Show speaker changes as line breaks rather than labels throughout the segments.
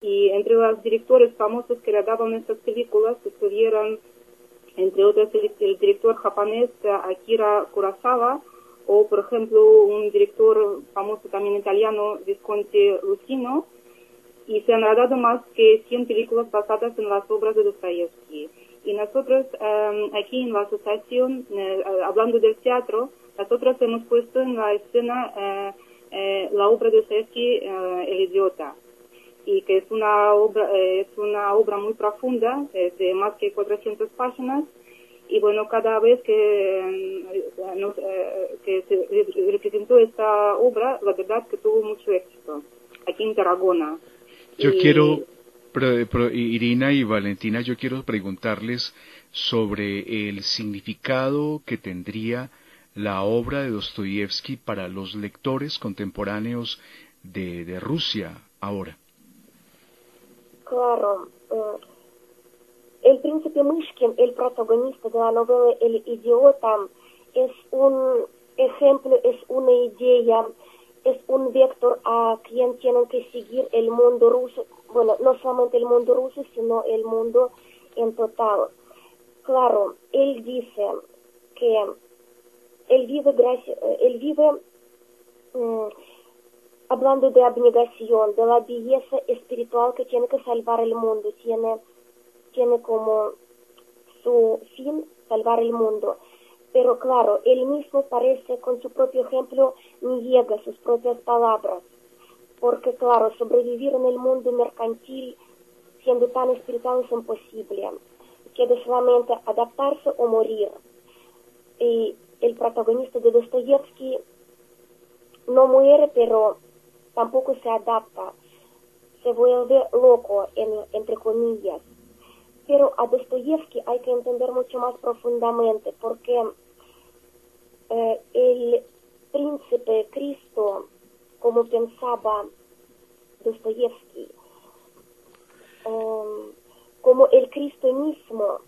Y entre los directores famosos que rodaban estas películas estuvieron, entre otros, el director japonés Akira Kurosawa, o por ejemplo un director famoso también italiano, Visconti Lucchino, y se han rodado más que 100 películas basadas en las obras de Dostoyevsky. Y nosotros aquí en la asociación, hablando del teatro, nosotros hemos puesto en la escena la obra de Dostoyevsky, El idiota, y que es una obra muy profunda, de más que 400 páginas, y bueno, cada vez que se representó esta obra, la verdad que tuvo mucho éxito aquí en Tarragona.
Yo quiero, Irina y Valentina, yo quiero preguntarles sobre el significado que tendría la obra de Dostoyevsky para los lectores contemporáneos de Rusia ahora.
Claro, el príncipe Mishkin, el protagonista de la novela El idiota, es un ejemplo, es una idea, es un vector a quien tienen que seguir el mundo ruso, bueno, no solamente el mundo ruso, sino el mundo en total. Claro, él dice que él vive hablando de abnegación, de la belleza espiritual que tiene que salvar el mundo, tiene como su fin salvar el mundo. Pero claro, él mismo parece con su propio ejemplo niega sus propias palabras, porque claro, sobrevivir en el mundo mercantil siendo tan espiritual es imposible, queda solamente adaptarse o morir. Y el protagonista de Dostoyevsky no muere, pero tampoco se adapta, se vuelve loco, entre comillas. Pero a Dostoyevsky hay que entender mucho más profundamente, porque el príncipe Cristo, como pensaba Dostoyevsky, como el Cristo mismo,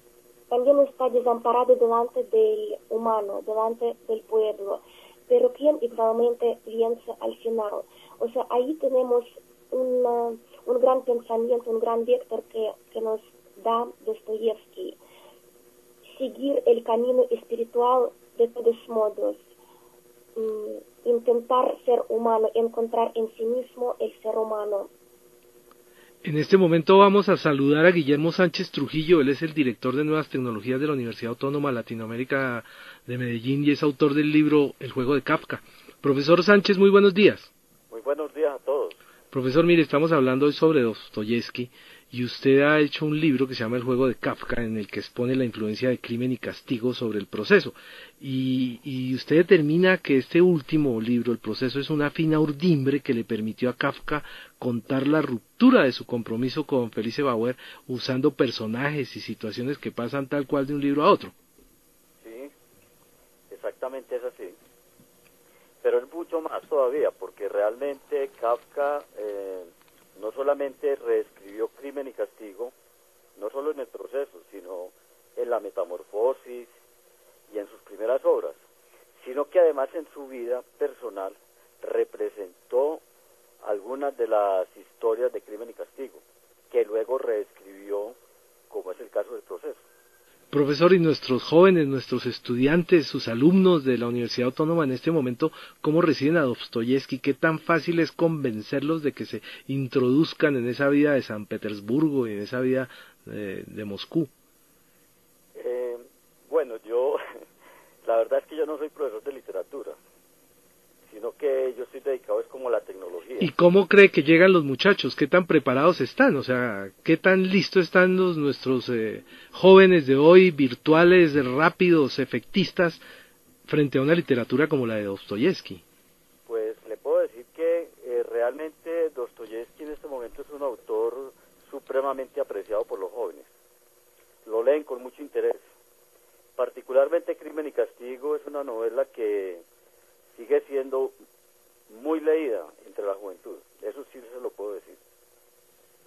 también está desamparado delante del humano, delante del pueblo, pero quien igualmente vence al final. O sea, ahí tenemos un gran pensamiento, un gran vector que nos da Dostoyevsky. Seguir el camino espiritual de todos modos, intentar ser humano, encontrar en sí mismo el ser humano.
En este momento vamos a saludar a Guillermo Sánchez Trujillo. Él es el director de Nuevas Tecnologías de la Universidad Autónoma Latinoamérica de Medellín y es autor del libro El juego de Kafka. Profesor Sánchez, muy buenos días.
Muy buenos días a todos.
Profesor, mire, estamos hablando hoy sobre Dostoyevsky y usted ha hecho un libro que se llama El juego de Kafka, en el que expone la influencia de Crimen y Castigo sobre el proceso. Y usted determina que este último libro, El proceso, es una fina urdimbre que le permitió a Kafka contar la ruptura de su compromiso con Felice Bauer usando personajes y situaciones que pasan tal cual de un libro a otro.
Sí, exactamente es así. Pero es mucho más todavía, porque realmente Kafka no solamente reescribió Crimen y Castigo, no solo en el proceso, sino en la Metamorfosis y en sus primeras obras, sino que además en su vida personal representó algunas de las historias de Crimen y Castigo, que luego reescribió, como es el caso del proceso.
Profesor, y nuestros jóvenes, nuestros estudiantes, sus alumnos de la Universidad Autónoma en este momento, ¿cómo reciben a Dostoyevsky? ¿Qué tan fácil es convencerlos de que se introduzcan en esa vida de San Petersburgo y en esa vida de Moscú?
Bueno, la verdad es que yo no soy profesor de literatura, sino que yo estoy dedicado es como a la tecnología.
¿Y cómo cree que llegan los muchachos? ¿Qué tan preparados están? O sea, ¿qué tan listos están nuestros jóvenes de hoy, virtuales, rápidos, efectistas, frente a una literatura como la de Dostoyevsky?
Pues le puedo decir que realmente Dostoyevsky en este momento es un autor supremamente apreciado por los jóvenes. Lo leen con mucho interés. Particularmente Crimen y Castigo es una novela que sigue siendo muy leída entre la juventud, eso sí se lo puedo decir.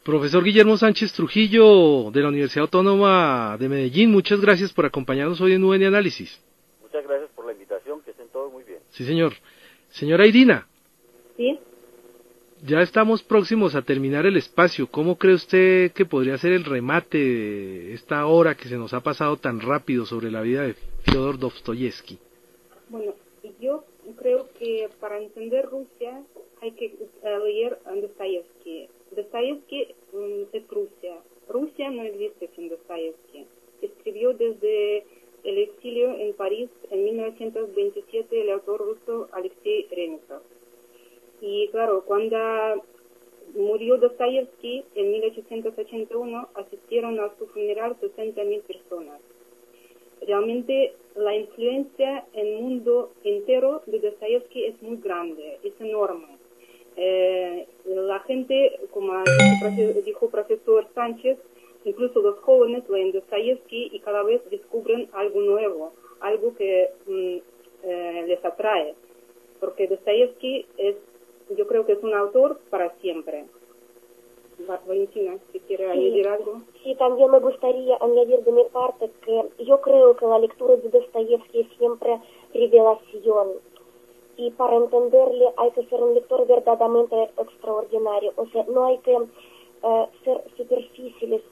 Profesor Guillermo Sánchez Trujillo, de la Universidad Autónoma de Medellín, muchas gracias por acompañarnos hoy en UN Análisis.
Muchas gracias por la invitación, que estén todos muy bien.
Sí, señor. Señora Irina.
Sí.
Ya estamos próximos a terminar el espacio. ¿Cómo cree usted que podría ser el remate de esta hora que se nos ha pasado tan rápido sobre la vida de Fyodor Dostoyevsky?
Bueno, yo creo que para entender Rusia hay que leer a Dostoyevsky. Dostoyevsky es Rusia. Rusia no existe sin Dostoyevsky. Escribió desde el exilio en París en 1927 el autor ruso Alexei Remetov. Y claro, cuando murió Dostoyevsky en 1881, asistieron a su funeral 60.000 personas. Realmente la influencia en el mundo entero de Dostoyevsky es muy grande, es enorme. La gente, como dijo profesor Sánchez, incluso los jóvenes leen Dostoyevsky y cada vez descubren algo nuevo, algo que les atrae. Porque Dostoyevsky yo creo que es un autor para siempre. Valentina, si quiere añadir algo.
Sí, también me gustaría añadir de mi parte que yo creo que la lectura de Dostoyevsky es siempre revelación. Y para entenderle hay que ser un lector verdaderamente extraordinario. O sea, no hay que ser superficiales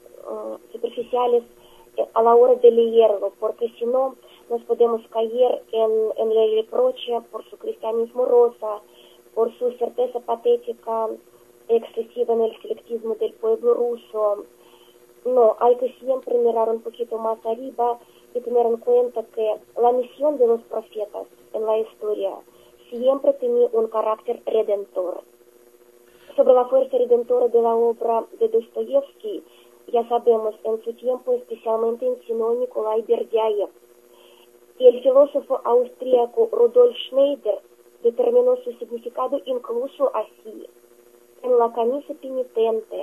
a la hora de leerlo, porque si no nos podemos caer en el reproche por su cristianismo rosa, por su certeza patética excesiva en el selectivismo del pueblo ruso. No, hay que siempre mirar un poquito más arriba y tener en cuenta que la misión de los profetas en la historia siempre tenía un carácter redentor. Sobre la fuerza redentora de la obra de Dostoyevsky, ya sabemos, en su tiempo especialmente enseñó Nikolai Berdyaev. Y el filósofo austríaco Rudolf Schneider determinó su significado incluso así: en la camisa penitente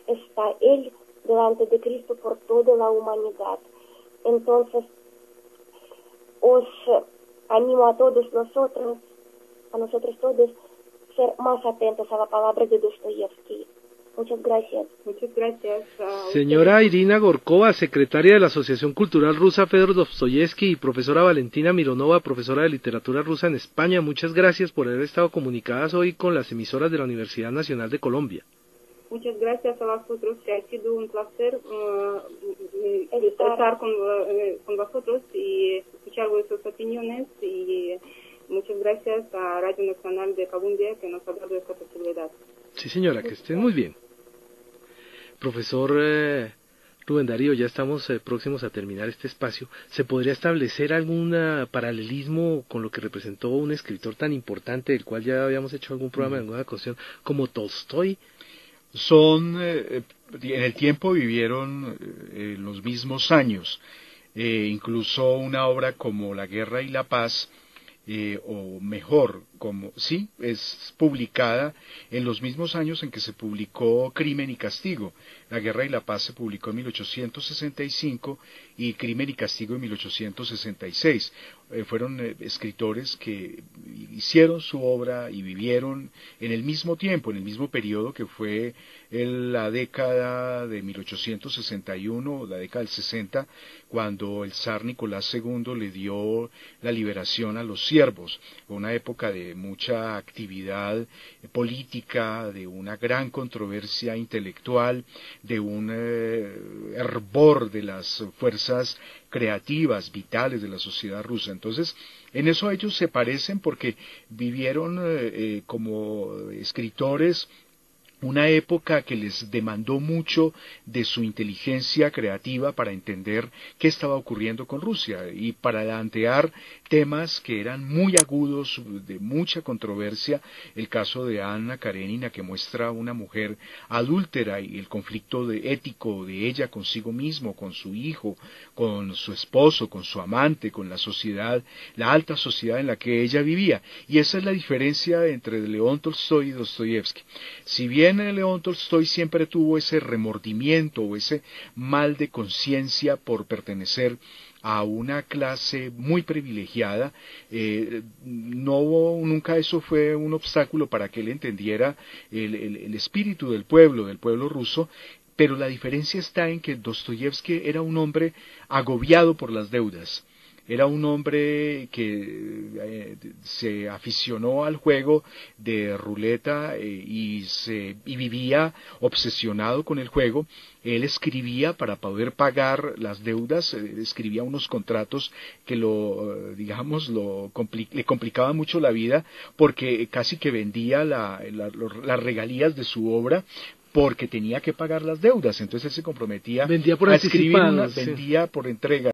está Él delante de Cristo por toda la humanidad. Entonces, os animo a nosotros todos, ser más atentos a la palabra de Dostoyevsky. Muchas gracias.
Muchas gracias.
Señora Irina Gorkova, secretaria de la Asociación Cultural Rusa Fedor Dostoyevsky, y profesora Valentina Mironova, profesora de literatura rusa en España, muchas gracias por haber estado comunicadas hoy con las emisoras de la Universidad Nacional de Colombia.
Muchas gracias a vosotros, que ha sido un placer estar con vosotros y escuchar vuestras opiniones, y muchas gracias a Radio Nacional de Colombia que nos ha dado esta posibilidad.
Sí, señora, que estén muy bien. Profesor Rubén Darío, ya estamos próximos a terminar este espacio. ¿Se podría establecer algún paralelismo con lo que representó un escritor tan importante, del cual ya habíamos hecho algún programa en alguna ocasión, como Tolstoy?
En el tiempo vivieron los mismos años. Incluso una obra como La Guerra y la Paz, o mejor, es publicada en los mismos años en que se publicó Crimen y Castigo. La Guerra y la Paz se publicó en 1865 y Crimen y Castigo en 1866. Fueron escritores que hicieron su obra y vivieron en el mismo tiempo, en el mismo periodo que fue la década de 1861, la década del 60, cuando el zar Nicolás II le dio la liberación a los siervos. Fue una época de mucha actividad política, de una gran controversia intelectual, de un hervor de las fuerzas creativas, vitales de la sociedad rusa. Entonces, en eso ellos se parecen porque vivieron como escritores una época que les demandó mucho de su inteligencia creativa para entender qué estaba ocurriendo con Rusia y para plantear temas que eran muy agudos, de mucha controversia. El caso de Anna Karenina, que muestra una mujer adúltera y el conflicto ético de ella consigo mismo, con su hijo, con su esposo, con su amante, con la sociedad, la alta sociedad en la que ella vivía. Y esa es la diferencia entre León Tolstoy y Dostoyevsky. Si bien León Tolstoy siempre tuvo ese remordimiento o ese mal de conciencia por pertenecer a una clase muy privilegiada, nunca eso fue un obstáculo para que él entendiera el espíritu del pueblo ruso. Pero la diferencia está en que Dostoyevsky era un hombre agobiado por las deudas. era un hombre que se aficionó al juego de ruleta y vivía obsesionado con el juego. Él escribía para poder pagar las deudas, escribía unos contratos que le complicaban mucho la vida, porque casi que vendía las regalías de su obra porque tenía que pagar las deudas. Entonces él se comprometía
vendía por
a escribir
anticipado,
vendía por entrega.